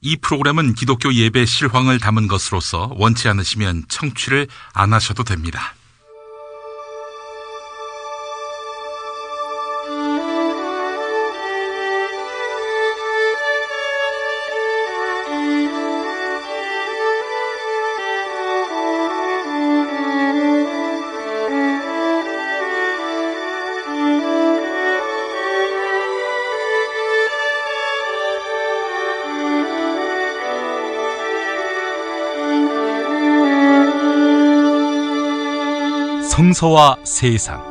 이 프로그램은 기독교 예배 실황을 담은 것으로서 원치 않으시면 청취를 안 하셔도 됩니다. 성서와 세상.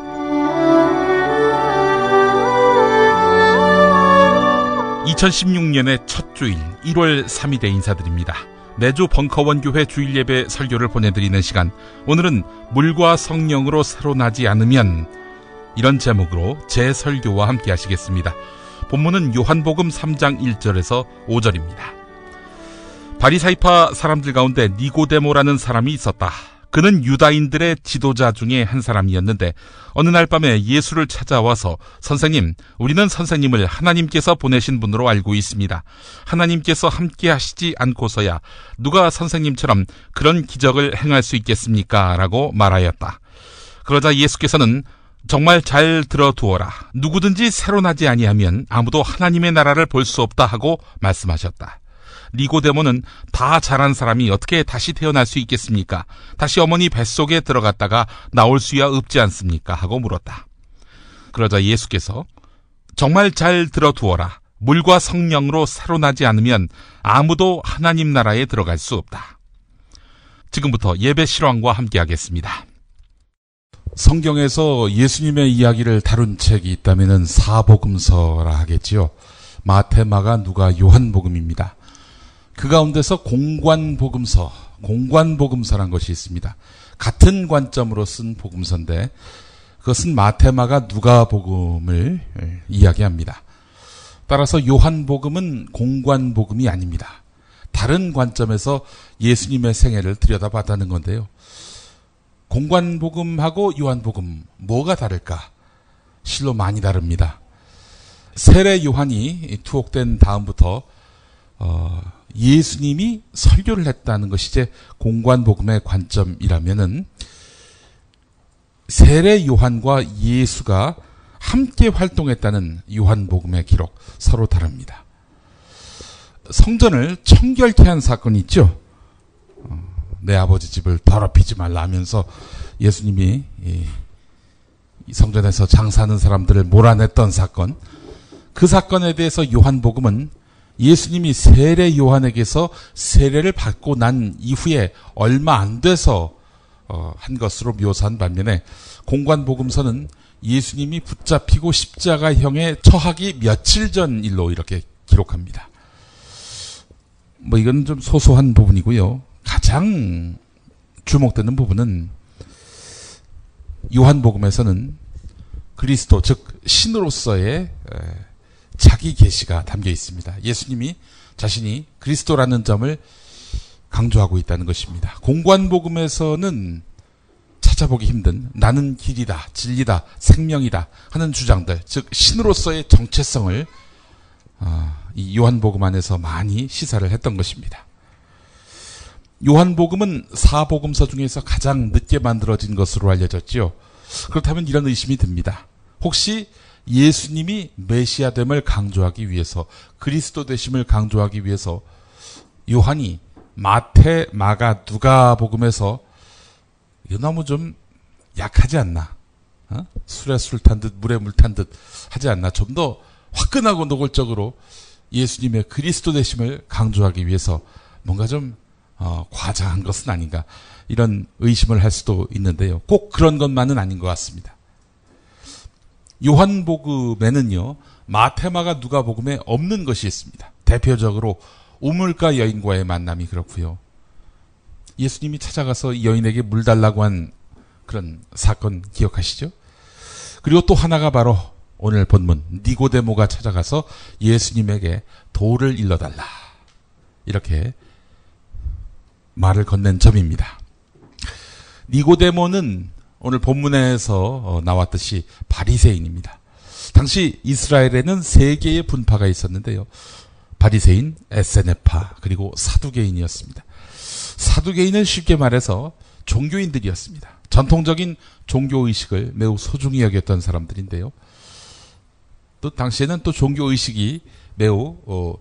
(2016년의) 첫 주일 1월 3일에 인사드립니다. 매주 벙커원교회 주일예배 설교를 보내드리는 시간, 오늘은 물과 성령으로 새로 나지 않으면, 이런 제목으로 제 설교와 함께 하시겠습니다. 본문은 요한복음 3장 1절에서 5절입니다. 바리사이파 사람들 가운데 니고데모라는 사람이 있었다. 그는 유다인들의 지도자 중에 한 사람이었는데 어느 날 밤에 예수를 찾아와서, 선생님, 우리는 선생님을 하나님께서 보내신 분으로 알고 있습니다. 하나님께서 함께 하시지 않고서야 누가 선생님처럼 그런 기적을 행할 수 있겠습니까? 라고 말하였다. 그러자 예수께서는 정말 잘 들어두어라. 누구든지 새로 나지 아니하면 아무도 하나님의 나라를 볼 수 없다 하고 말씀하셨다. 니고데모는 다 자란 사람이 어떻게 다시 태어날 수 있겠습니까? 다시 어머니 뱃속에 들어갔다가 나올 수야 없지 않습니까? 하고 물었다. 그러자 예수께서 정말 잘 들어두어라. 물과 성령으로 새로 나지 않으면 아무도 하나님 나라에 들어갈 수 없다. 지금부터 예배 실황과 함께 하겠습니다. 성경에서 예수님의 이야기를 다룬 책이 있다면 사복음서라 하겠지요. 마태, 마가, 누가, 요한복음입니다. 그 가운데서 공관복음서란 것이 있습니다. 같은 관점으로 쓴 복음서인데 그것은 마태, 마가, 누가복음을 이야기합니다. 따라서 요한복음은 공관복음이 아닙니다. 다른 관점에서 예수님의 생애를 들여다봤다는 건데요. 공관복음하고 요한복음, 뭐가 다를까? 실로 많이 다릅니다. 세례 요한이 투옥된 다음부터 예수님이 설교를 했다는 것이 이제 공관복음의 관점이라면은, 세례 요한과 예수가 함께 활동했다는 요한복음의 기록, 서로 다릅니다. 성전을 청결케 한 사건이 있죠. 내 아버지 집을 더럽히지 말라 하면서 예수님이 성전에서 장사하는 사람들을 몰아냈던 사건, 그 사건에 대해서 요한복음은 예수님이 세례 요한에게서 세례를 받고 난 이후에 얼마 안 돼서 한 것으로 묘사한 반면에, 공관복음서는 예수님이 붙잡히고 십자가형에 처하기 며칠 전 일로 이렇게 기록합니다. 이건 좀 소소한 부분이고요. 가장 주목되는 부분은 요한복음에서는 그리스도, 즉 신으로서의 자기 계시가 담겨 있습니다. 예수님이 자신이 그리스도라는 점을 강조하고 있다는 것입니다. 공관복음에서는 찾아보기 힘든 나는 길이다, 진리다, 생명이다 하는 주장들, 즉 신으로서의 정체성을 이 요한복음 안에서 많이 시사를 했던 것입니다. 요한복음은 사복음서 중에서 가장 늦게 만들어진 것으로 알려졌지요. 그렇다면 이런 의심이 듭니다. 혹시 예수님이 메시아됨을 강조하기 위해서, 그리스도 되심을 강조하기 위해서 요한이 마태, 마가, 누가복음에서 이거 너무 좀 약하지 않나? 술에 술 탄 듯 물에 물 탄 듯 하지 않나? 좀 더 화끈하고 노골적으로 예수님의 그리스도 되심을 강조하기 위해서 뭔가 좀 과장한 것은 아닌가, 이런 의심을 할 수도 있는데요. 꼭 그런 것만은 아닌 것 같습니다. 요한복음에는요, 마태, 마가, 누가복음에 없는 것이 있습니다. 대표적으로 우물가 여인과의 만남이 그렇고요. 예수님이 찾아가서 여인에게 물 달라고 한 그런 사건 기억하시죠? 그리고 또 하나가 바로 오늘 본문, 니고데모가 찾아가서 예수님에게 돌을 일러달라, 이렇게 말을 건넨 점입니다. 니고데모는 오늘 본문에서 나왔듯이 바리새인입니다. 당시 이스라엘에는 3개의 분파가 있었는데요. 바리새인, 에세네파, 그리고 사두개인이었습니다. 사두개인은 쉽게 말해서 종교인들이었습니다. 전통적인 종교의식을 매우 소중히 여겼던 사람들인데요. 또 당시에는 또 종교의식이 매우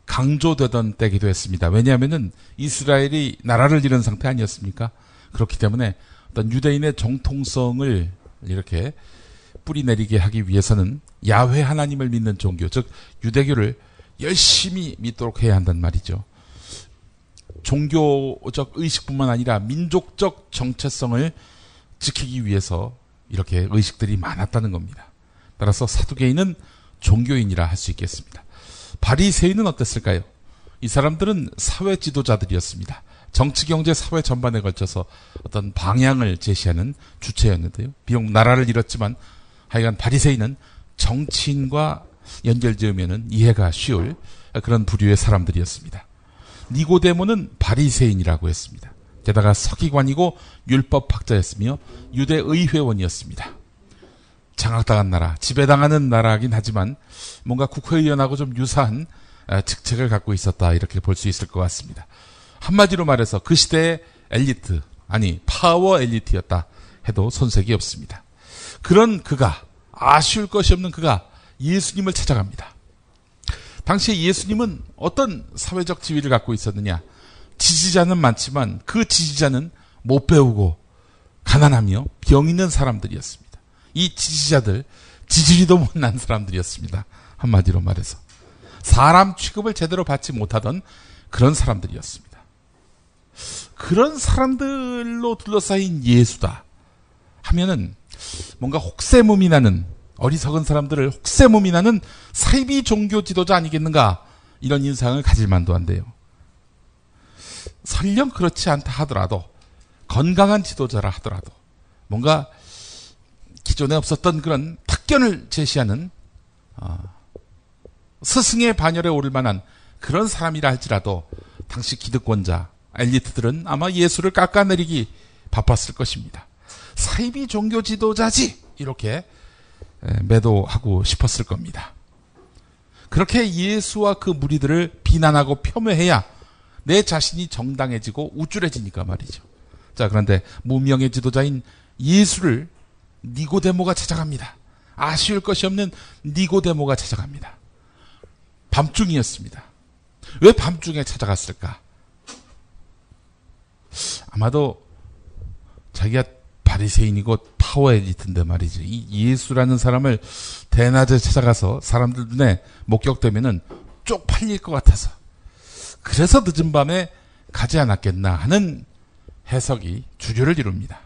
강조되던 때기도 했습니다. 왜냐하면은 이스라엘이 나라를 잃은 상태 아니었습니까? 그렇기 때문에 어떤 유대인의 정통성을 이렇게 뿌리내리게 하기 위해서는 야훼 하나님을 믿는 종교, 즉 유대교를 열심히 믿도록 해야 한단 말이죠. 종교적 의식뿐만 아니라 민족적 정체성을 지키기 위해서 이렇게 의식들이 많았다는 겁니다. 따라서 사두개인은 종교인이라 할 수 있겠습니다. 바리새인은 어땠을까요? 이 사람들은 사회 지도자들이었습니다. 정치, 경제, 사회 전반에 걸쳐서 어떤 방향을 제시하는 주체였는데요. 비록 나라를 잃었지만 하여간 바리새인은 정치인과 연결지으면 이해가 쉬울 그런 부류의 사람들이었습니다. 니고데모는 바리새인이라고 했습니다. 게다가 서기관이고 율법학자였으며 유대의회원이었습니다. 장악당한 나라, 지배당하는 나라이긴 하지만 뭔가 국회의원하고 좀 유사한 직책을 갖고 있었다, 이렇게 볼 수 있을 것 같습니다. 한마디로 말해서 그 시대의 엘리트, 아니 파워 엘리트였다 해도 손색이 없습니다. 그런 그가, 아쉬울 것이 없는 그가 예수님을 찾아갑니다. 당시에 예수님은 어떤 사회적 지위를 갖고 있었느냐? 지지자는 많지만 그 지지자는 못 배우고 가난하며 병 있는 사람들이었습니다. 이 지지자들, 지지리도 못난 사람들이었습니다. 한마디로 말해서 사람 취급을 제대로 받지 못하던 그런 사람들이었습니다. 그런 사람들로 둘러싸인 예수다 하면은 뭔가 혹세무미 나는, 어리석은 사람들을 혹세무미 나는 사이비 종교 지도자 아니겠는가, 이런 인상을 가질 만도 한데요. 설령 그렇지 않다 하더라도, 건강한 지도자라 하더라도 뭔가 기존에 없었던 그런 특견을 제시하는 스승의 반열에 오를 만한 그런 사람이라 할지라도 당시 기득권자, 엘리트들은 아마 예수를 깎아내리기 바빴을 것입니다. 사이비 종교 지도자지, 이렇게 매도하고 싶었을 겁니다. 그렇게 예수와 그 무리들을 비난하고 폄훼해야 내 자신이 정당해지고 우쭐해지니까 말이죠. 자, 그런데 무명의 지도자인 예수를 니고데모가 찾아갑니다. 아쉬울 것이 없는 니고데모가 찾아갑니다. 밤중이었습니다. 왜 밤중에 찾아갔을까? 아마도 자기가 바리새인이고 파워 엘리트인데 말이죠. 이 예수라는 사람을 대낮에 찾아가서 사람들 눈에 목격되면은 쪽팔릴 것 같아서, 그래서 늦은 밤에 가지 않았겠나 하는 해석이 주류를 이룹니다.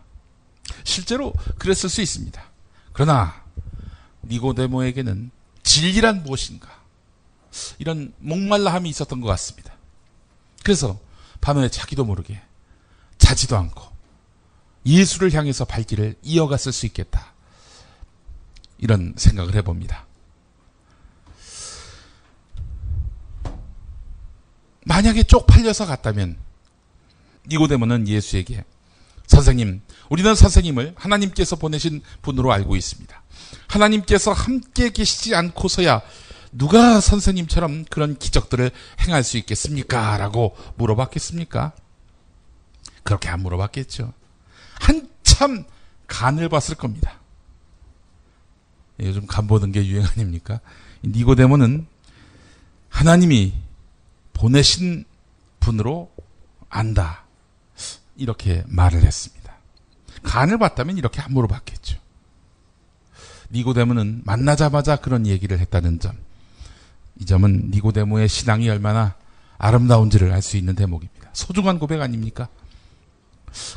실제로 그랬을 수 있습니다. 그러나 니고데모에게는 진리란 무엇인가, 이런 목말라함이 있었던 것 같습니다. 그래서 밤에 자기도 모르게 자지도 않고 예수를 향해서 발길을 이어갔을 수 있겠다, 이런 생각을 해봅니다. 만약에 쪽팔려서 갔다면 니고데모는 예수에게, 선생님, 우리는 선생님을 하나님께서 보내신 분으로 알고 있습니다. 하나님께서 함께 계시지 않고서야 누가 선생님처럼 그런 기적들을 행할 수 있겠습니까? 라고 물어봤겠습니까? 그렇게 안 물어봤겠죠. 한참 간을 봤을 겁니다. 요즘 간 보는 게 유행 아닙니까? 니고데모는 하나님이 보내신 분으로 안다, 이렇게 말을 했습니다. 간을 봤다면 이렇게 안 물어봤겠죠. 니고데모는 만나자마자 그런 얘기를 했다는 점, 이 점은 니고데모의 신앙이 얼마나 아름다운지를 알 수 있는 대목입니다. 소중한 고백 아닙니까?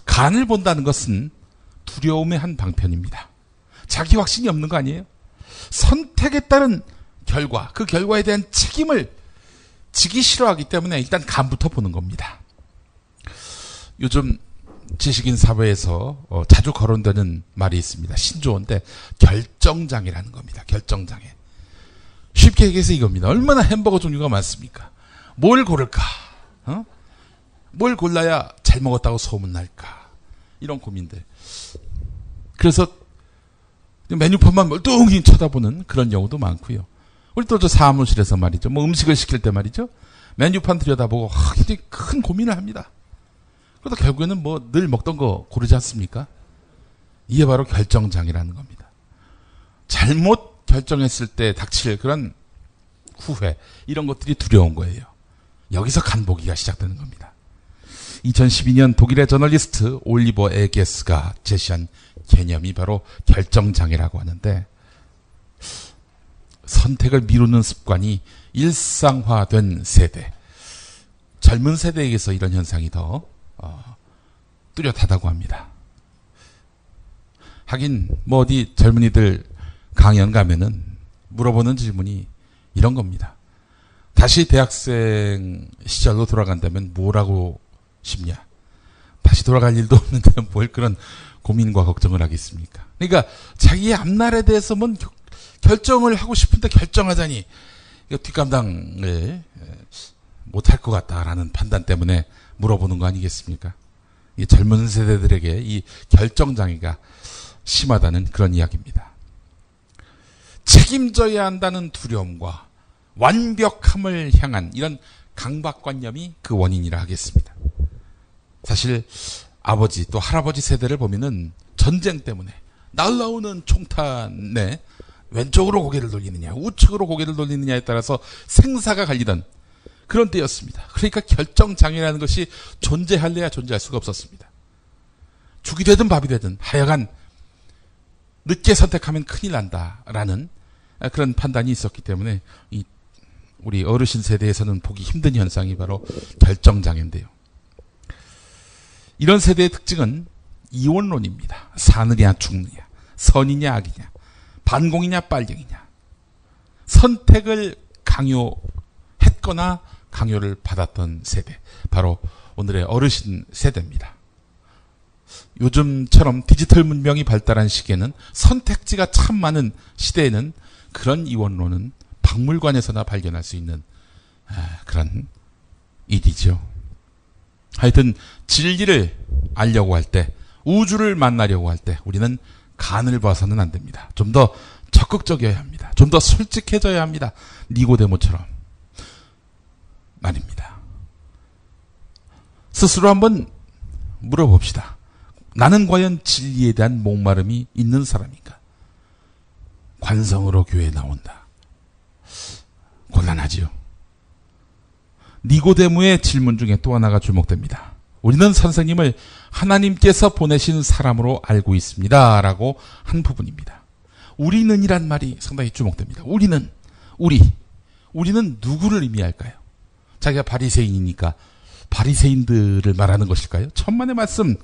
간을 본다는 것은 두려움의 한 방편입니다. 자기 확신이 없는 거 아니에요? 선택에 따른 결과, 그 결과에 대한 책임을 지기 싫어하기 때문에 일단 간부터 보는 겁니다. 요즘 지식인 사회에서 자주 거론되는 말이 있습니다. 신조어인데 결정장애라는 겁니다. 결정장애. 쉽게 얘기해서 이겁니다. 얼마나 햄버거 종류가 많습니까? 뭘 고를까? 뭘 골라야 잘 먹었다고 소문날까? 이런 고민들. 그래서 메뉴판만 멀뚱히 쳐다보는 그런 경우도 많고요. 우리 또 저 사무실에서 말이죠. 뭐 음식을 시킬 때 말이죠. 메뉴판 들여다보고 굉장히 큰 고민을 합니다. 그러다 결국에는 뭐 늘 먹던 거 고르지 않습니까? 이게 바로 결정장애라는 겁니다. 잘못 결정했을 때 닥칠 그런 후회, 이런 것들이 두려운 거예요. 여기서 간보기가 시작되는 겁니다. 2012년 독일의 저널리스트 올리버 에게스가 제시한 개념이 바로 결정장애라고 하는데, 선택을 미루는 습관이 일상화된 세대, 젊은 세대에게서 이런 현상이 더 뚜렷하다고 합니다. 하긴 뭐 어디 젊은이들 강연 가면은 물어보는 질문이 이런 겁니다. 다시 대학생 시절로 돌아간다면 뭐라고 싶냐? 다시 돌아갈 일도 없는데 뭘 그런 고민과 걱정을 하겠습니까? 그러니까 자기의 앞날에 대해서 뭔 결정을 하고 싶은데 결정하자니 이거 뒷감당을 못할 것 같다라는 판단 때문에 물어보는 거 아니겠습니까? 이 젊은 세대들에게 이 결정장애가 심하다는 그런 이야기입니다. 책임져야 한다는 두려움과 완벽함을 향한 이런 강박관념이 그 원인이라 하겠습니다. 사실 아버지 또 할아버지 세대를 보면은 전쟁 때문에 날라오는 총탄에 왼쪽으로 고개를 돌리느냐 우측으로 고개를 돌리느냐에 따라서 생사가 갈리던 그런 때였습니다. 그러니까 결정장애라는 것이 존재할래야 존재할 수가 없었습니다. 죽이 되든 밥이 되든 하여간 늦게 선택하면 큰일 난다라는 그런 판단이 있었기 때문에 우리 어르신 세대에서는 보기 힘든 현상이 바로 결정장애인데요. 이런 세대의 특징은 이원론입니다. 사느냐 죽느냐, 선이냐 악이냐, 반공이냐 빨갱이냐. 선택을 강요했거나 강요를 받았던 세대, 바로 오늘의 어르신 세대입니다. 요즘처럼 디지털 문명이 발달한 시기에는 선택지가 참 많은 시대에는 그런 이원론은 박물관에서나 발견할 수 있는 그런 일이죠. 하여튼 진리를 알려고 할 때, 우주를 만나려고 할 때 우리는 간을 봐서는 안 됩니다. 좀 더 적극적이어야 합니다. 좀 더 솔직해져야 합니다. 니고데모처럼 말입니다. 스스로 한번 물어봅시다. 나는 과연 진리에 대한 목마름이 있는 사람인가? 관성으로 교회에 나온다. 곤란하지요. 니고데모의 질문 중에 또 하나가 주목됩니다. 우리는 선생님을 하나님께서 보내신 사람으로 알고 있습니다. 라고 한 부분입니다. 우리는이란 말이 상당히 주목됩니다. 우리는 누구를 의미할까요? 자기가 바리새인이니까 바리새인들을 말하는 것일까요? 천만의 말씀.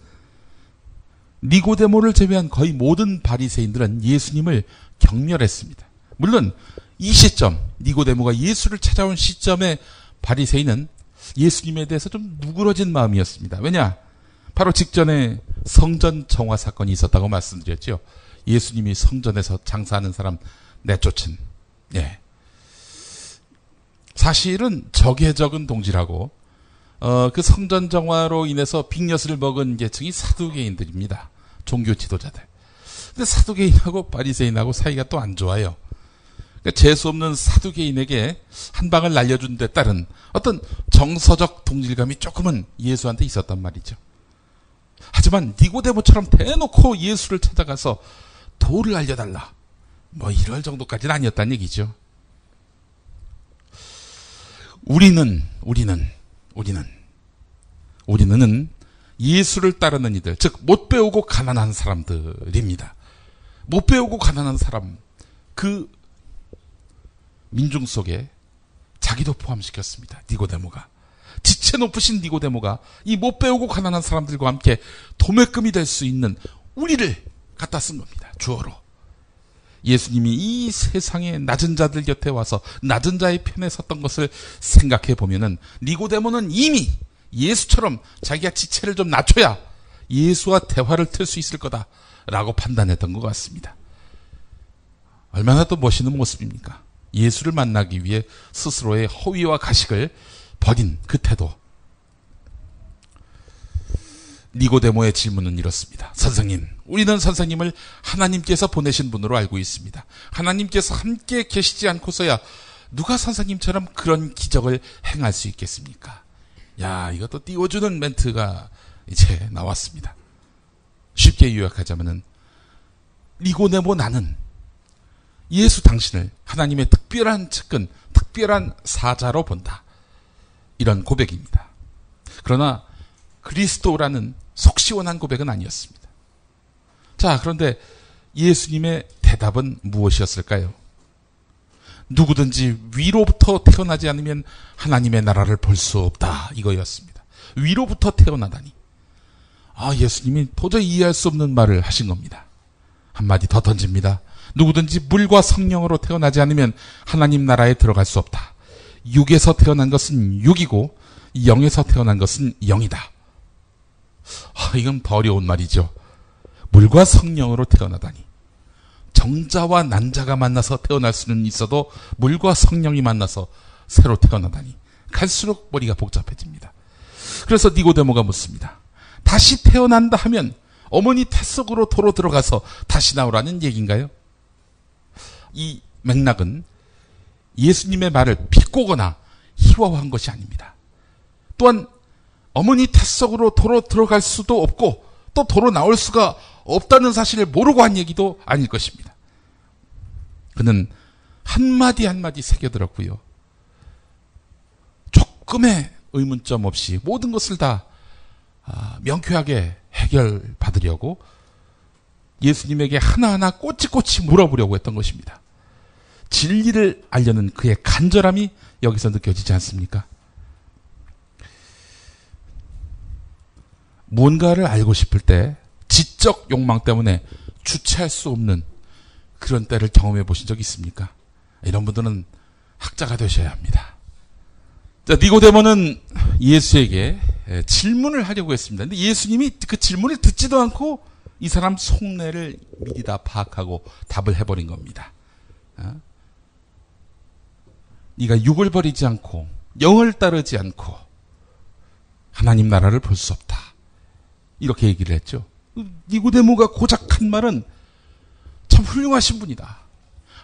니고데모를 제외한 거의 모든 바리새인들은 예수님을 경멸했습니다. 물론 이 시점, 니고데모가 예수를 찾아온 시점에 바리새인은 예수님에 대해서 좀 누그러진 마음이었습니다. 왜냐? 바로 직전에 성전 정화 사건이 있었다고 말씀드렸죠. 예수님이 성전에서 장사하는 사람 내쫓은. 사실은 적의 동지라고 그 성전 정화로 인해서 빅엿을 먹은 계층이 사두개인들입니다. 종교 지도자들. 근데 사두개인하고 바리새인하고 사이가 또 안 좋아요. 그러니까 재수 없는 사두개인에게 한 방을 날려준 데 따른 어떤 정서적 동질감이 조금은 예수한테 있었단 말이죠. 하지만 니고데모처럼 대놓고 예수를 찾아가서 도를 알려달라, 뭐 이럴 정도까지는 아니었다는 얘기죠. 우리는 예수를 따르는 이들, 즉 못 배우고 가난한 사람들입니다. 못 배우고 가난한 사람, 그 민중 속에 자기도 포함시켰습니다. 니고데모가. 지체 높으신 니고데모가 이 못 배우고 가난한 사람들과 함께 도매금이 될 수 있는 우리를 갖다 쓴 겁니다. 주어로. 예수님이 이 세상의 낮은 자들 곁에 와서 낮은 자의 편에 섰던 것을 생각해 보면은 니고데모는 이미 예수처럼 자기가 지체를 좀 낮춰야 예수와 대화를 틀 수 있을 거다라고 판단했던 것 같습니다. 얼마나 또 멋있는 모습입니까? 예수를 만나기 위해 스스로의 허위와 가식을 버린 그 태도. 니고데모의 질문은 이렇습니다. 선생님, 우리는 선생님을 하나님께서 보내신 분으로 알고 있습니다. 하나님께서 함께 계시지 않고서야 누가 선생님처럼 그런 기적을 행할 수 있겠습니까? 야, 이것도 띄워주는 멘트가 이제 나왔습니다. 쉽게 요약하자면은, 니고데모, 나는 예수 당신을 하나님의 특별한 측근, 특별한 사자로 본다. 이런 고백입니다. 그러나 그리스도라는 속 시원한 고백은 아니었습니다. 자, 그런데 예수님의 대답은 무엇이었을까요? 누구든지 위로부터 태어나지 않으면 하나님의 나라를 볼 수 없다. 이거였습니다. 위로부터 태어나다니. 예수님이 도저히 이해할 수 없는 말을 하신 겁니다. 한마디 더 던집니다. 누구든지 물과 성령으로 태어나지 않으면 하나님 나라에 들어갈 수 없다. 육에서 태어난 것은 육이고 영에서 태어난 것은 영이다. 이건 더 어려운 말이죠. 물과 성령으로 태어나다니. 정자와 난자가 만나서 태어날 수는 있어도 물과 성령이 만나서 새로 태어나다니. 갈수록 머리가 복잡해집니다. 그래서 니고데모가 묻습니다. 다시 태어난다 하면 어머니 태 속으로 도로 들어가서 다시 나오라는 얘기인가요? 이 맥락은 예수님의 말을 비꼬거나 희화화한 것이 아닙니다. 또한 어머니 태 속으로 도로 들어갈 수도 없고 또 도로 나올 수가 없다는 사실을 모르고 한 얘기도 아닐 것입니다. 그는 한마디 한마디 새겨들었고요. 조금의 의문점 없이 모든 것을 다 명쾌하게 해결받으려고 예수님에게 하나하나 꼬치꼬치 물어보려고 했던 것입니다. 진리를 알려는 그의 간절함이 여기서 느껴지지 않습니까? 뭔가를 알고 싶을 때 지적 욕망 때문에 주체할 수 없는 그런 때를 경험해 보신 적 있습니까? 이런 분들은 학자가 되셔야 합니다. 자, 니고데모는 예수에게 질문을 하려고 했습니다. 근데 예수님이 그 질문을 듣지도 않고 이 사람 속내를 미리 다 파악하고 답을 해버린 겁니다. 네가 육을 버리지 않고 영을 따르지 않고 하나님 나라를 볼 수 없다. 이렇게 얘기를 했죠. 니고데모가 고작 한 말은 참 훌륭하신 분이다.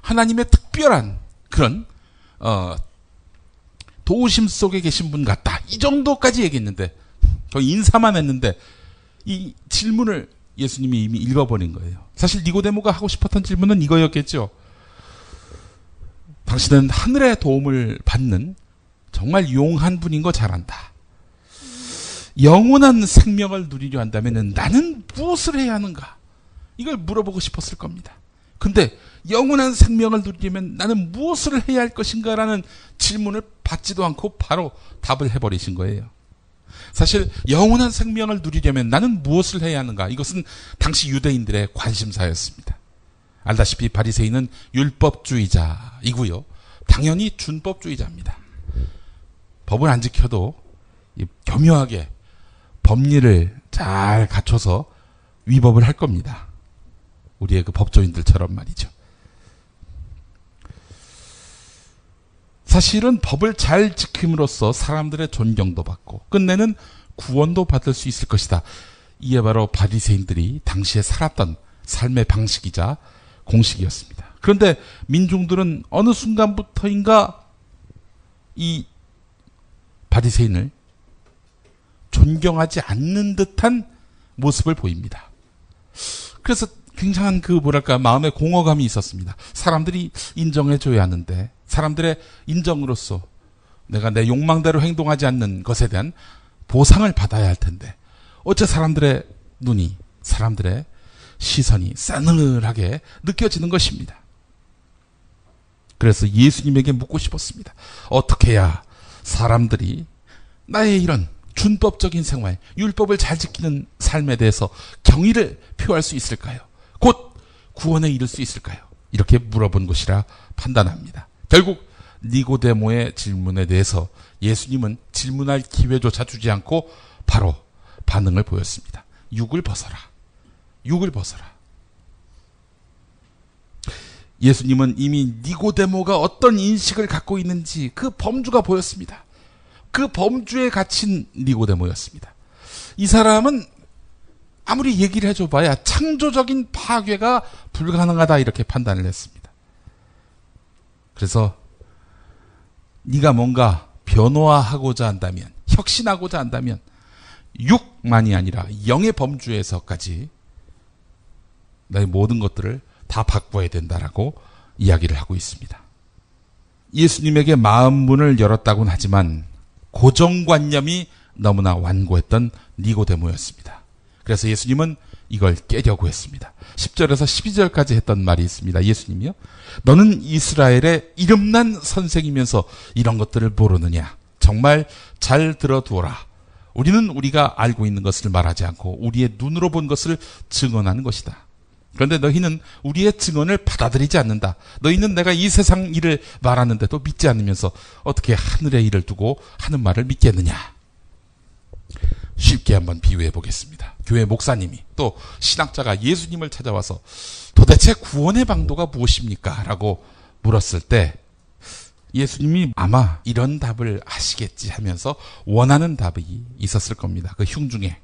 하나님의 특별한 그런 도우심 속에 계신 분 같다. 이 정도까지 얘기했는데 거의 인사만 했는데 이 질문을 예수님이 이미 읽어버린 거예요. 사실 니고데모가 하고 싶었던 질문은 이거였겠죠. 당신은 하늘의 도움을 받는 정말 용한 분인 거 잘 안다. 영원한 생명을 누리려 한다면 나는 무엇을 해야 하는가? 이걸 물어보고 싶었을 겁니다. 근데 영원한 생명을 누리려면 나는 무엇을 해야 할 것인가? 라는 질문을 받지도 않고 바로 답을 해버리신 거예요. 사실 영원한 생명을 누리려면 나는 무엇을 해야 하는가? 이것은 당시 유대인들의 관심사였습니다. 알다시피 바리새인은 율법주의자이고요. 당연히 준법주의자입니다. 법을 안 지켜도 교묘하게 법리를 잘 갖춰서 위법을 할 겁니다. 우리의 그 법조인들처럼 말이죠. 사실은 법을 잘 지킴으로써 사람들의 존경도 받고 끝내는 구원도 받을 수 있을 것이다. 이게 바로 바리새인들이 당시에 살았던 삶의 방식이자 공식이었습니다. 그런데 민중들은 어느 순간부터인가 이 바리새인을 존경하지 않는 듯한 모습을 보입니다. 그래서 굉장한 마음의 공허감이 있었습니다. 사람들이 인정해줘야 하는데 사람들의 인정으로서 내가 내 욕망대로 행동하지 않는 것에 대한 보상을 받아야 할 텐데 어째 사람들의 눈이, 사람들의 시선이 싸늘하게 느껴지는 것입니다. 그래서 예수님에게 묻고 싶었습니다. 어떻게 해야 사람들이 나의 이런 준법적인 생활, 율법을 잘 지키는 삶에 대해서 경의를 표할 수 있을까요? 곧 구원에 이를 수 있을까요? 이렇게 물어본 것이라 판단합니다. 결국 니고데모의 질문에 대해서 예수님은 질문할 기회조차 주지 않고 바로 반응을 보였습니다. 육을 벗어라. 육을 벗어라. 예수님은 이미 니고데모가 어떤 인식을 갖고 있는지 그 범주가 보였습니다. 그 범주에 갇힌 니고데모였습니다. 이 사람은 아무리 얘기를 해줘봐야 창조적인 파괴가 불가능하다 이렇게 판단을 했습니다. 그래서 네가 뭔가 변화하고자 한다면, 혁신하고자 한다면 육만이 아니라 영의 범주에서까지 나의 모든 것들을 다 바꿔야 된다라고 이야기를 하고 있습니다. 예수님에게 마음 문을 열었다고는 하지만 고정관념이 너무나 완고했던 니고데모였습니다. 그래서 예수님은 이걸 깨려고 했습니다. 10절에서 12절까지 했던 말이 있습니다. 예수님이요, 너는 이스라엘의 이름난 선생이면서 이런 것들을 모르느냐? 정말 잘 들어두어라. 우리는 우리가 알고 있는 것을 말하지 않고 우리의 눈으로 본 것을 증언하는 것이다. 그런데 너희는 우리의 증언을 받아들이지 않는다. 너희는 내가 이 세상 일을 말하는데도 믿지 않으면서 어떻게 하늘의 일을 두고 하는 말을 믿겠느냐. 쉽게 한번 비유해 보겠습니다. 교회 목사님이 또 신학자가 예수님을 찾아와서 도대체 구원의 방도가 무엇입니까? 라고 물었을 때 예수님이 아마 이런 답을 하시겠지 하면서 원하는 답이 있었을 겁니다. 그 흉중에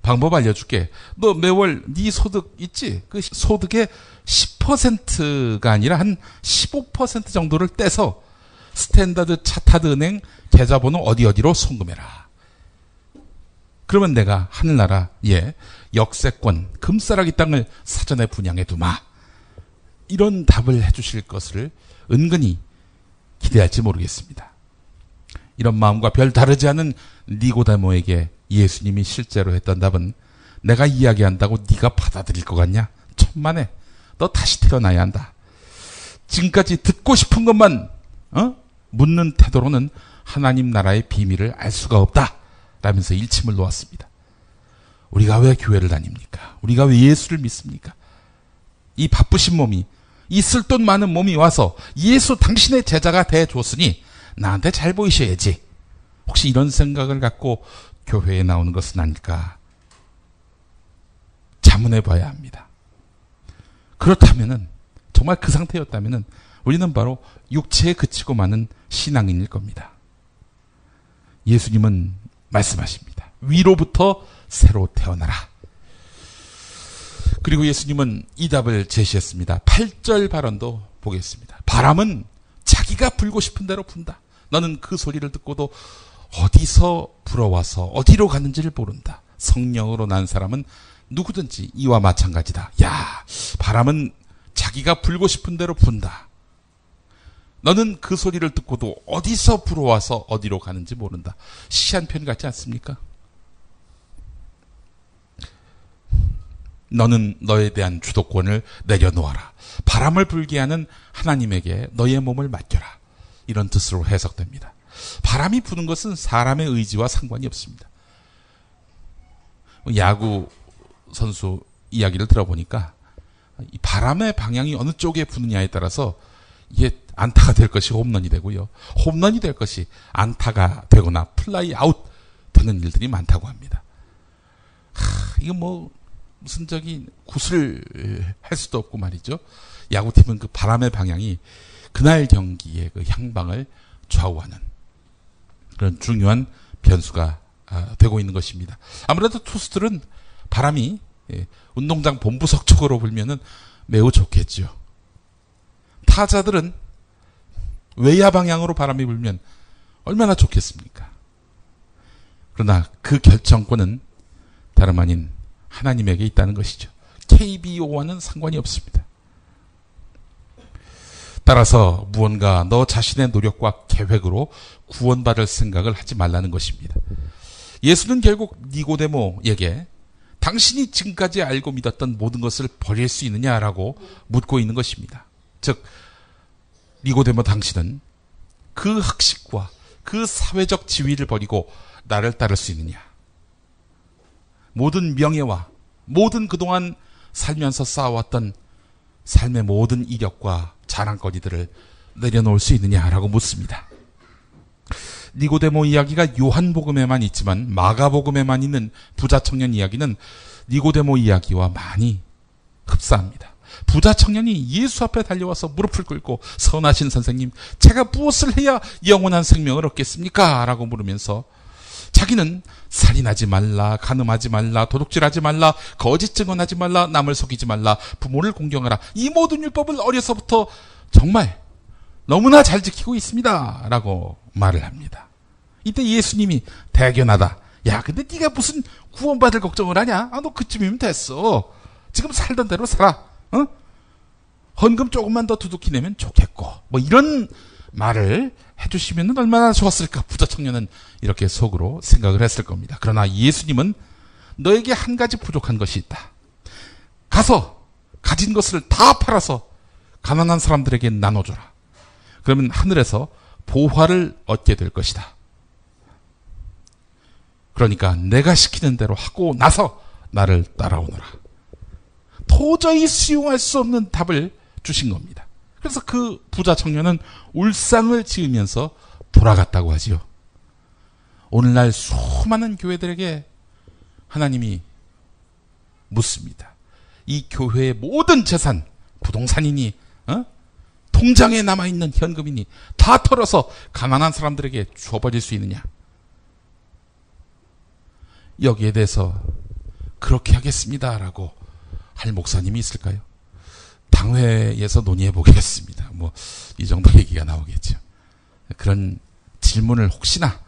방법 알려줄게. 너 매월 네 소득 있지? 그 소득의 10%가 아니라 한 15% 정도를 떼서 스탠다드 차타드 은행 계좌번호 어디로 송금해라. 그러면 내가 하늘나라에 역세권 금싸라기 땅을 사전에 분양해 두마. 이런 답을 해주실 것을 은근히 기대할지 모르겠습니다. 이런 마음과 별 다르지 않은 니고데모에게 예수님이 실제로 했던 답은, 내가 이야기한다고 네가 받아들일 것 같냐? 천만에. 너 다시 태어나야 한다. 지금까지 듣고 싶은 것만 묻는 태도로는 하나님 나라의 비밀을 알 수가 없다. 라면서 일침을 놓았습니다. 우리가 왜 교회를 다닙니까? 우리가 왜 예수를 믿습니까? 이 바쁘신 몸이, 이 쓸돈 많은 몸이 와서 예수 당신의 제자가 돼줬으니 나한테 잘 보이셔야지. 혹시 이런 생각을 갖고 교회에 나오는 것은 아닐까 자문해 봐야 합니다. 그렇다면은, 정말 그 상태였다면은 우리는 바로 육체에 그치고 마는 신앙인일 겁니다. 예수님은 말씀하십니다. 위로부터 새로 태어나라. 그리고 예수님은 이 답을 제시했습니다. 8절 발언도 보겠습니다. 바람은 자기가 불고 싶은 대로 분다. 너는 그 소리를 듣고도 어디서 불어와서 어디로 가는지를 모른다. 성령으로 난 사람은 누구든지 이와 마찬가지다. 야, 바람은 자기가 불고 싶은 대로 분다. 너는 그 소리를 듣고도 어디서 불어와서 어디로 가는지 모른다. 시한 편 같지 않습니까? 너는 너에 대한 주도권을 내려놓아라. 바람을 불게 하는 하나님에게 너의 몸을 맡겨라. 이런 뜻으로 해석됩니다. 바람이 부는 것은 사람의 의지와 상관이 없습니다. 야구 선수 이야기를 들어보니까 이 바람의 방향이 어느 쪽에 부느냐에 따라서 이게 안타가 될 것이 홈런이 되고요. 홈런이 될 것이 안타가 되거나 플라이 아웃 되는 일들이 많다고 합니다. 이거 무슨 굿을 할 수도 없고 말이죠. 야구팀은 그 바람의 방향이 그날 경기의 그 향방을 좌우하는 그런 중요한 변수가 되고 있는 것입니다. 아무래도 투수들은 바람이 운동장 본부석 쪽으로 불면은 매우 좋겠죠. 타자들은 외야 방향으로 바람이 불면 얼마나 좋겠습니까? 그러나 그 결정권은 다름 아닌 하나님에게 있다는 것이죠. KBO와는 상관이 없습니다. 따라서 무언가 너 자신의 노력과 계획으로 구원받을 생각을 하지 말라는 것입니다. 예수는 결국 니고데모에게 당신이 지금까지 알고 믿었던 모든 것을 버릴 수 있느냐라고 묻고 있는 것입니다. 즉 니고데모, 당신은 그 학식과 그 사회적 지위를 버리고 나를 따를 수 있느냐? 모든 명예와 모든 그동안 살면서 쌓아왔던 삶의 모든 이력과 자랑거리들을 내려놓을 수 있느냐라고 묻습니다. 니고데모 이야기가 요한복음에만 있지만 마가복음에만 있는 부자 청년 이야기는 니고데모 이야기와 많이 흡사합니다. 부자 청년이 예수 앞에 달려와서 무릎을 꿇고, 선하신 선생님, 제가 무엇을 해야 영원한 생명을 얻겠습니까? 라고 물으면서 자기는 살인하지 말라, 간음하지 말라, 도둑질하지 말라, 거짓 증언하지 말라, 남을 속이지 말라, 부모를 공경하라. 이 모든 율법을 어려서부터 정말 너무나 잘 지키고 있습니다. 라고 말을 합니다. 이때 예수님이 대견하다. 야, 근데 네가 무슨 구원받을 걱정을 하냐? 너 그쯤이면 됐어. 지금 살던 대로 살아. 헌금 조금만 더 두둑히 내면 좋겠고. 이런 말을 해주시면 얼마나 좋았을까. 부자 청년은 이렇게 속으로 생각을 했을 겁니다. 그러나 예수님은 너에게 한 가지 부족한 것이 있다. 가서 가진 것을 다 팔아서 가난한 사람들에게 나눠줘라. 그러면 하늘에서 보화를 얻게 될 것이다. 그러니까 내가 시키는 대로 하고 나서 나를 따라오너라. 도저히 수용할 수 없는 답을 주신 겁니다. 그래서 그 부자 청년은 울상을 지으면서 돌아갔다고 하지요. 오늘날 수많은 교회들에게 하나님이 묻습니다. 이 교회의 모든 재산, 부동산이니 통장에 남아있는 현금이니 다 털어서 가난한 사람들에게 줘버릴 수 있느냐? 여기에 대해서 그렇게 하겠습니다라고 할 목사님이 있을까요? 당회에서 논의해 보겠습니다. 이 정도 얘기가 나오겠죠. 그런 질문을 혹시나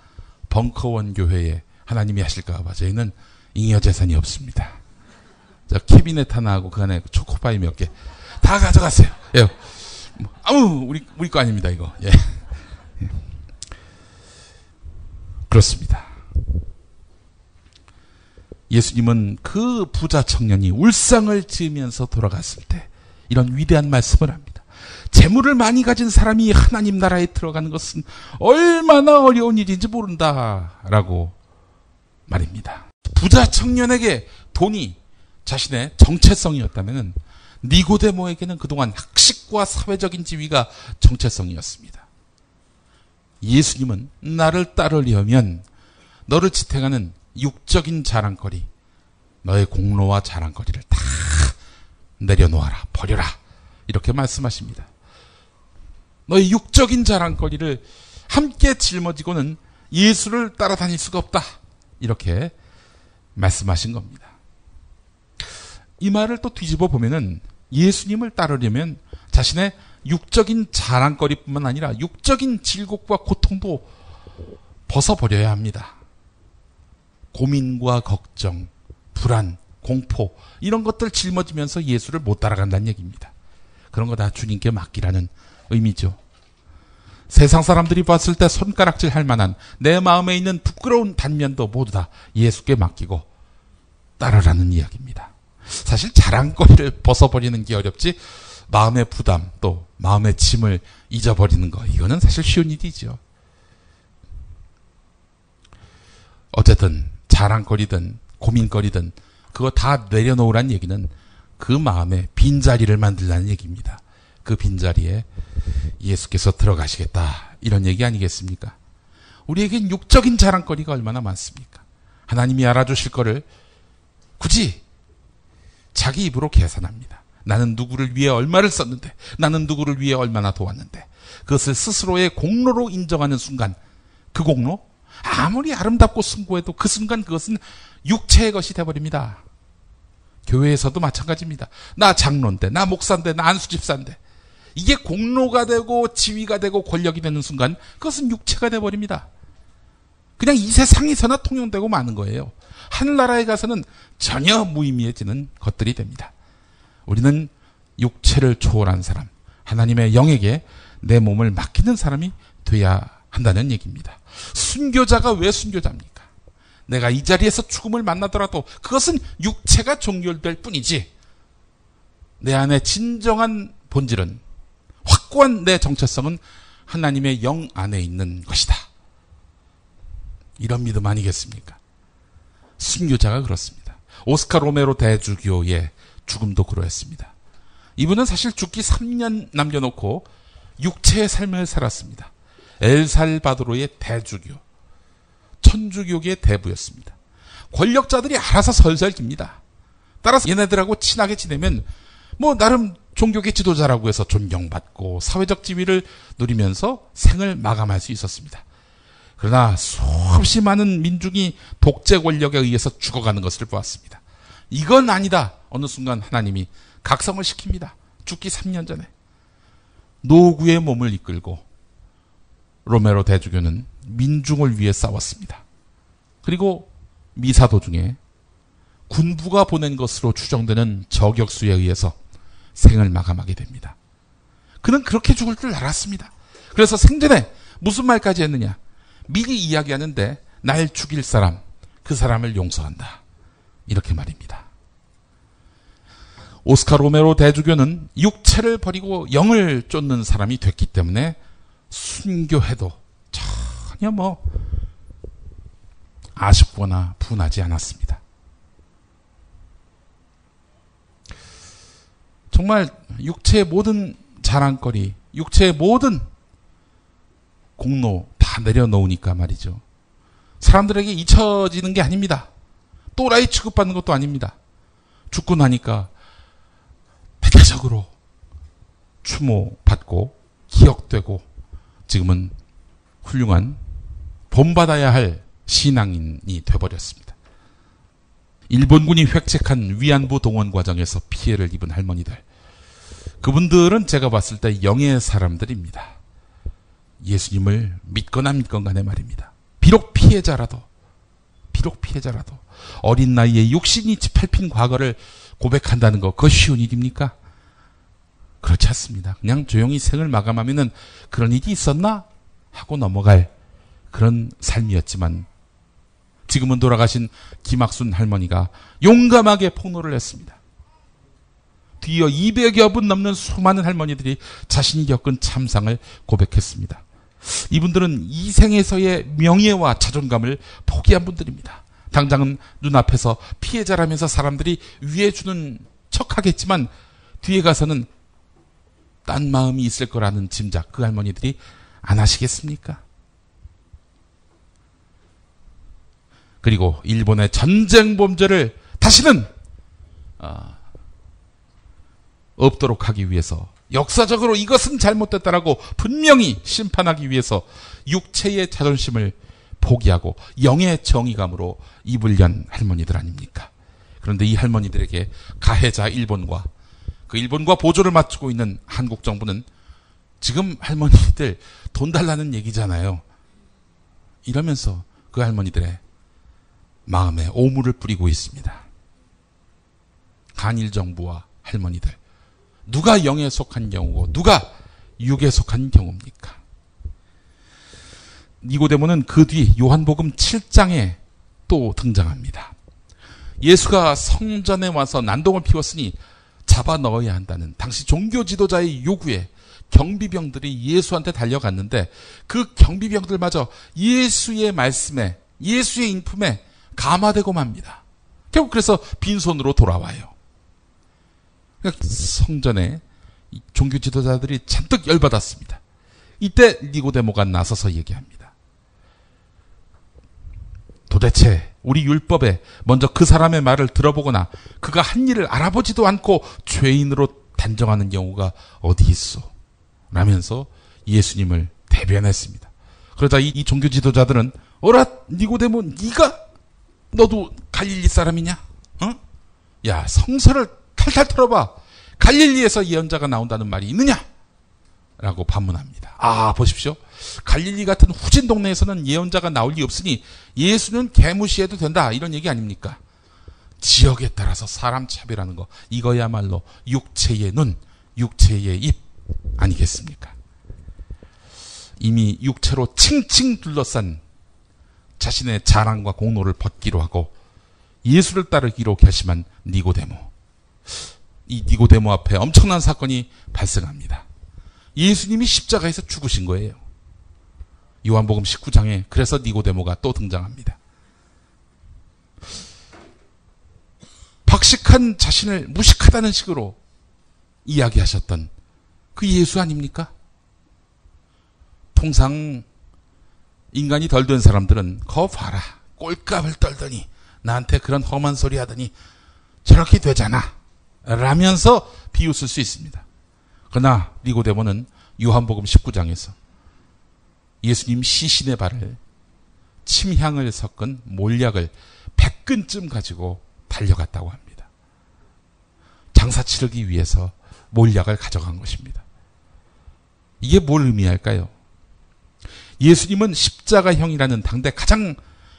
벙커원 교회에 하나님이 하실까 봐 저희는 잉여 재산이 없습니다. 저 캐비넷 하나하고 그 안에 초코파이 몇 개 다 가져가세요. 예. 우리 거 아닙니다, 이거. 예. 그렇습니다. 예수님은 그 부자 청년이 울상을 지으면서 돌아갔을 때 이런 위대한 말씀을 합니다. 재물을 많이 가진 사람이 하나님 나라에 들어가는 것은 얼마나 어려운 일인지 모른다라고 말입니다. 부자 청년에게 돈이 자신의 정체성이었다면 니고데모에게는 그동안 학식과 사회적인 지위가 정체성이었습니다. 예수님은 나를 따르려면 너를 지탱하는 육적인 자랑거리, 너의 공로와 자랑거리를 다 내려놓아라, 버려라. 이렇게 말씀하십니다. 너의 육적인 자랑거리를 함께 짊어지고는 예수를 따라다닐 수가 없다. 이렇게 말씀하신 겁니다. 이 말을 또 뒤집어 보면은 예수님을 따르려면 자신의 육적인 자랑거리뿐만 아니라 육적인 질곡과 고통도 벗어버려야 합니다. 고민과 걱정, 불안, 공포 이런 것들 짊어지면서 예수를 못 따라간다는 얘기입니다. 그런 거 다 주님께 맡기라는 의미죠. 세상 사람들이 봤을 때 손가락질 할 만한 내 마음에 있는 부끄러운 단면도 모두 다 예수께 맡기고 따르라는 이야기입니다. 사실 자랑거리를 벗어버리는 게 어렵지 마음의 부담 또 마음의 짐을 잊어버리는 거 이거는 사실 쉬운 일이죠. 어쨌든 자랑거리든 고민거리든 그거 다 내려놓으란 얘기는 그 마음에 빈자리를 만들라는 얘기입니다. 그 빈자리에 예수께서 들어가시겠다 이런 얘기 아니겠습니까? 우리에겐 육적인 자랑거리가 얼마나 많습니까? 하나님이 알아주실 거를 굳이 자기 입으로 계산합니다. 나는 누구를 위해 얼마를 썼는데, 나는 누구를 위해 얼마나 도왔는데, 그것을 스스로의 공로로 인정하는 순간 그 공로 아무리 아름답고 숭고해도 그 순간 그것은 육체의 것이 돼버립니다. 교회에서도 마찬가지입니다. 나 장로인데, 나 목사인데, 나 안수집사인데 이게 공로가 되고 지위가 되고 권력이 되는 순간 그것은 육체가 돼버립니다. 그냥 이 세상에서나 통용되고 마는 거예요. 하늘나라에 가서는 전혀 무의미해지는 것들이 됩니다. 우리는 육체를 초월한 사람, 하나님의 영에게 내 몸을 맡기는 사람이 돼야 한다는 얘기입니다. 순교자가 왜 순교자입니까? 내가 이 자리에서 죽음을 만나더라도 그것은 육체가 종결될 뿐이지 내 안에 진정한 본질은 확고한 내 정체성은 하나님의 영 안에 있는 것이다. 이런 믿음 아니겠습니까? 순교자가 그렇습니다. 오스카 로메로 대주교의 죽음도 그러했습니다. 이분은 사실 죽기 3년 남겨놓고 육체의 삶을 살았습니다. 엘살바도르의 대주교, 천주교계의 대부였습니다. 권력자들이 알아서 설설 깁니다. 따라서 얘네들하고 친하게 지내면 나름 종교계 지도자라고 해서 존경받고 사회적 지위를 누리면서 생을 마감할 수 있었습니다. 그러나 수없이 많은 민중이 독재 권력에 의해서 죽어가는 것을 보았습니다. 이건 아니다. 어느 순간 하나님이 각성을 시킵니다. 죽기 3년 전에. 노구의 몸을 이끌고 로메로 대주교는 민중을 위해 싸웠습니다. 그리고 미사 도중에 군부가 보낸 것으로 추정되는 저격수에 의해서 생을 마감하게 됩니다. 그는 그렇게 죽을 줄 알았습니다. 그래서 생전에 무슨 말까지 했느냐. 미리 이야기하는데 날 죽일 사람, 그 사람을 용서한다. 이렇게 말입니다. 오스카 로메로 대주교는 육체를 버리고 영을 쫓는 사람이 됐기 때문에 순교해도 전혀 아쉽거나 분하지 않았습니다. 정말 육체의 모든 자랑거리, 육체의 모든 공로 다 내려놓으니까 말이죠. 사람들에게 잊혀지는 게 아닙니다. 또라이 취급받는 것도 아닙니다. 죽고 나니까 대대적으로 추모받고 기억되고 지금은 훌륭한 본받아야 할 신앙인이 되어버렸습니다. 일본군이 획책한 위안부 동원 과정에서 피해를 입은 할머니들, 그분들은 제가 봤을 때 영의 사람들입니다. 예수님을 믿거나 믿건 간에 말입니다. 비록 피해자라도 어린 나이에 육신이 짓밟힌 과거를 고백한다는 거, 그거 쉬운 일입니까? 그렇지 않습니다. 그냥 조용히 생을 마감하면은 그런 일이 있었나? 하고 넘어갈 그런 삶이었지만 지금은 돌아가신 김학순 할머니가 용감하게 폭로를 했습니다. 뒤이어 200여 분 넘는 수많은 할머니들이 자신이 겪은 참상을 고백했습니다. 이분들은 이 생에서의 명예와 자존감을 포기한 분들입니다. 당장은 눈앞에서 피해자라면서 사람들이 위해주는 척하겠지만 뒤에 가서는 딴 마음이 있을 거라는 짐작, 그 할머니들이 안 하시겠습니까? 그리고 일본의 전쟁 범죄를 다시는 없도록 하기 위해서, 역사적으로 이것은 잘못됐다라고 분명히 심판하기 위해서 육체의 자존심을 포기하고 영의 정의감으로 입을 연 할머니들 아닙니까? 그런데 이 할머니들에게 가해자 일본과 그 일본과 보조를 맞추고 있는 한국 정부는 지금 할머니들 돈 달라는 얘기잖아요. 이러면서 그 할머니들의 마음에 오물을 뿌리고 있습니다. 한일 정부와 할머니들, 누가 영에 속한 경우고 누가 육에 속한 경우입니까? 니고데모는 그 뒤 요한복음 7장에 또 등장합니다. 예수가 성전에 와서 난동을 피웠으니 잡아 넣어야 한다는 당시 종교 지도자의 요구에 경비병들이 예수한테 달려갔는데 그 경비병들마저 예수의 말씀에, 예수의 인품에 감화되고 맙니다. 결국 그래서 빈손으로 돌아와요. 그러니까 성전에 종교 지도자들이 잔뜩 열받았습니다. 이때 니고데모가 나서서 얘기합니다. 도대체 우리 율법에 먼저 그 사람의 말을 들어보거나 그가 한 일을 알아보지도 않고 죄인으로 단정하는 경우가 어디 있어? 라면서 예수님을 대변했습니다. 그러자 이 종교 지도자들은 어라 니고데모, 너도 갈릴리 사람이냐? 어? 야, 성서를 탈탈 털어봐. 갈릴리에서 예언자가 나온다는 말이 있느냐? 라고 반문합니다. 아, 보십시오. 갈릴리 같은 후진 동네에서는 예언자가 나올 리 없으니 예수는 개무시해도 된다, 이런 얘기 아닙니까? 지역에 따라서 사람 차별하는 거, 이거야말로 육체의 눈, 육체의 입 아니겠습니까? 이미 육체로 칭칭 둘러싼 자신의 자랑과 공로를 벗기로 하고 예수를 따르기로 결심한 니고데모. 이 니고데모 앞에 엄청난 사건이 발생합니다. 예수님이 십자가에서 죽으신 거예요. 요한복음 19장에 그래서 니고데모가 또 등장합니다. 박식한 자신을 무식하다는 식으로 이야기하셨던 그 예수 아닙니까? 통상 인간이 덜 된 사람들은 거 봐라, 꼴값을 떨더니 나한테 그런 험한 소리 하더니 저렇게 되잖아 라면서 비웃을 수 있습니다. 그러나 니고데모는 요한복음 19장에서 예수님 시신의 발을 침향을 섞은 몰약을 100근쯤 가지고 달려갔다고 합니다. 장사 치르기 위해서 몰약을 가져간 것입니다. 이게 뭘 의미할까요? 예수님은 십자가형이라는 당대 가장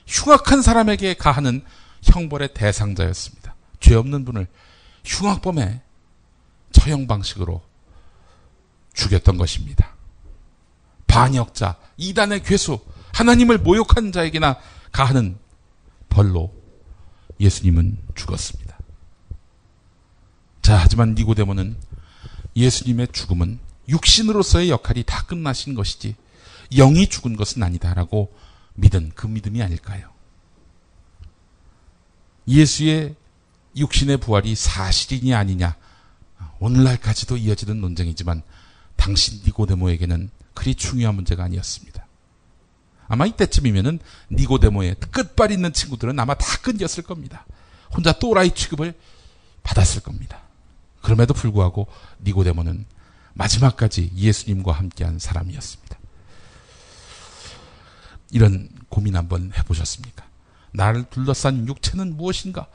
흉악한 사람에게 가하는 형벌의 대상자였습니다. 죄 없는 분을 흉악범의 처형 방식으로 죽였던 것입니다. 반역자, 이단의 괴수, 하나님을 모욕한 자에게나 가하는 벌로 예수님은 죽었습니다. 자, 하지만 니고데모는 예수님의 죽음은 육신으로서의 역할이 다 끝나신 것이지 영이 죽은 것은 아니다라고 믿은 그 믿음이 아닐까요? 예수의 육신의 부활이 사실이냐 아니냐, 오늘날까지도 이어지는 논쟁이지만 당시 니고데모에게는 그리 중요한 문제가 아니었습니다. 아마 이때쯤이면은 니고데모의 끝발 있는 친구들은 아마 다 끊겼을 겁니다. 혼자 또라이 취급을 받았을 겁니다. 그럼에도 불구하고 니고데모는 마지막까지 예수님과 함께한 사람이었습니다. 이런 고민 한번 해보셨습니까? 나를 둘러싼 육체는 무엇인가?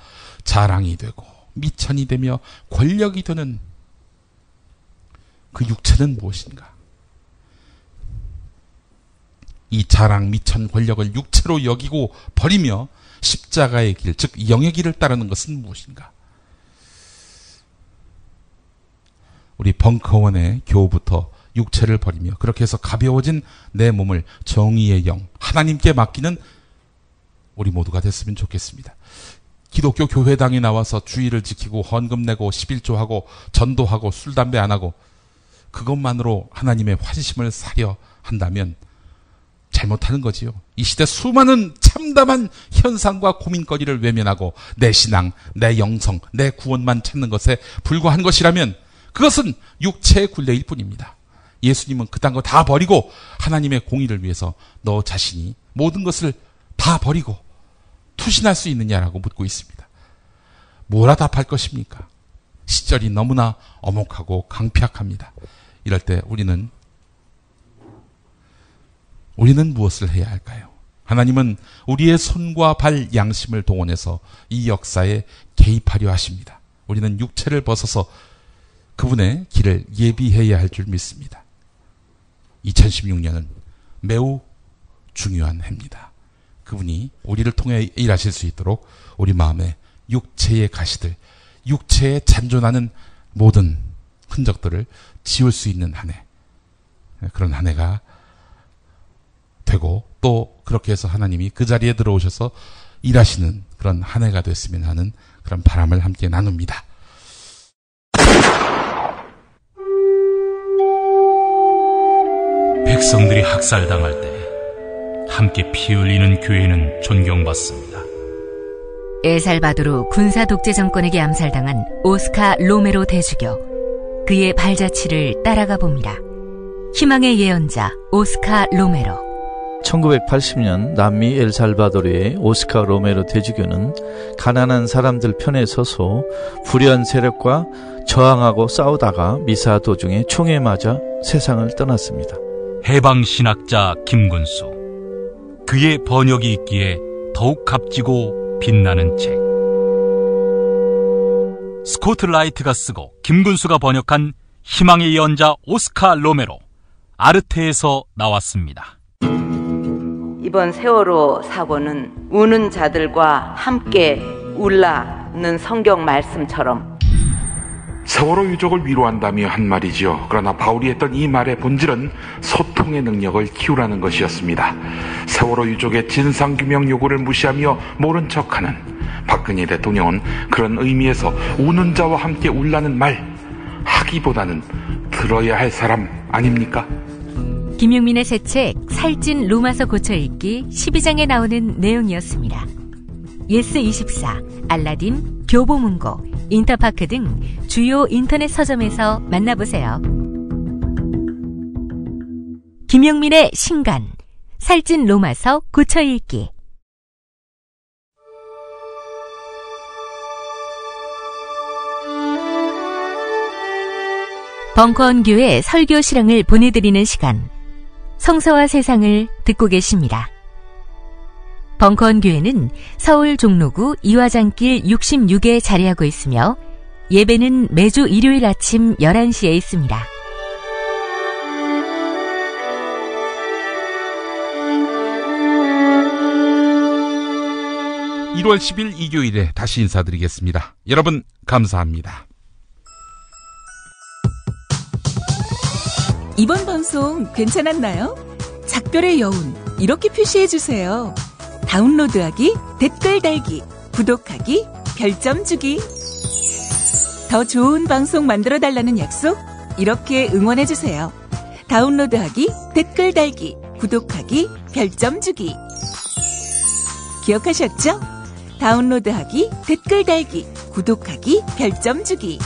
자랑이 되고 미천이 되며 권력이 되는 그 육체는 무엇인가? 이 자랑, 미천, 권력을 육체로 여기고 버리며 십자가의 길, 즉 영의 길을 따르는 것은 무엇인가? 우리 벙커원의 교우부터 육체를 버리며 그렇게 해서 가벼워진 내 몸을 정의의 영, 하나님께 맡기는 우리 모두가 됐으면 좋겠습니다. 기독교 교회당에 나와서 주의를 지키고 헌금 내고 11조하고 전도하고 술, 담배 안 하고 그것만으로 하나님의 환심을 사려 한다면 잘못하는 거지요. 이 시대 수많은 참담한 현상과 고민거리를 외면하고 내 신앙, 내 영성, 내 구원만 찾는 것에 불과한 것이라면 그것은 육체의 굴레일 뿐입니다. 예수님은 그딴 거 다 버리고 하나님의 공의를 위해서 너 자신이 모든 것을 다 버리고 투신할 수 있느냐라고 묻고 있습니다. 뭐라 답할 것입니까? 시절이 너무나 엄혹하고 강팍합니다. 이럴 때 우리는 무엇을 해야 할까요? 하나님은 우리의 손과 발 양심을 동원해서 이 역사에 개입하려 하십니다. 우리는 육체를 벗어서 그분의 길을 예비해야 할 줄 믿습니다. 2016년은 매우 중요한 해입니다. 그분이 우리를 통해 일하실 수 있도록 우리 마음에 육체의 가시들, 육체에 잔존하는 모든 흔적들을 지울 수 있는 한 해, 그런 한 해가 되고 또 그렇게 해서 하나님이 그 자리에 들어오셔서 일하시는 그런 한 해가 됐으면 하는 그런 바람을 함께 나눕니다. 백성들이 학살당할 때 함께 피 흘리는 교회는 존경받습니다. 엘살바도르 군사 독재 정권에게 암살당한 오스카 로메로 대주교, 그의 발자취를 따라가 봅니다. 희망의 예언자 오스카 로메로. 1980년 남미 엘살바도르의 오스카 로메로 대주교는 가난한 사람들 편에 서서 불의한 세력과 저항하고 싸우다가 미사 도중에 총에 맞아 세상을 떠났습니다. 해방신학자 김군수, 그의 번역이 있기에 더욱 값지고 빛나는 책. 스코트 라이트가 쓰고 김군수가 번역한 희망의 예언자 오스카 로메로, 아르테에서 나왔습니다. 이번 세월호 사고는 우는 자들과 함께 울라는 성경 말씀처럼 세월호 유족을 위로한다며 한 말이지요. 그러나 바울이 했던 이 말의 본질은 소통의 능력을 키우라는 것이었습니다. 세월호 유족의 진상규명 요구를 무시하며 모른 척하는 박근혜 대통령은 그런 의미에서 우는 자와 함께 울라는 말 하기보다는 들어야 할 사람 아닙니까? 김용민의 새 책 살찐 로마서 고쳐 읽기 12장에 나오는 내용이었습니다. 예스24, 알라딘, 교보문고, 인터파크 등 주요 인터넷 서점에서 만나보세요. 김용민의 신간, 살찐 로마서 고쳐 읽기. 벙커원 교회 설교 실황을 보내드리는 시간, 성서와 세상을 듣고 계십니다. 벙커원교회는 서울 종로구 이화장길 66에 자리하고 있으며 예배는 매주 일요일 아침 11시에 있습니다. 1월 10일 일요일에 다시 인사드리겠습니다. 여러분 감사합니다. 이번 방송 괜찮았나요? 작별의 여운 이렇게 표시해주세요. 다운로드하기, 댓글 달기, 구독하기, 별점 주기. 더 좋은 방송 만들어달라는 약속 이렇게 응원해주세요. 다운로드하기, 댓글 달기, 구독하기, 별점 주기. 기억하셨죠? 다운로드하기, 댓글 달기, 구독하기, 별점 주기.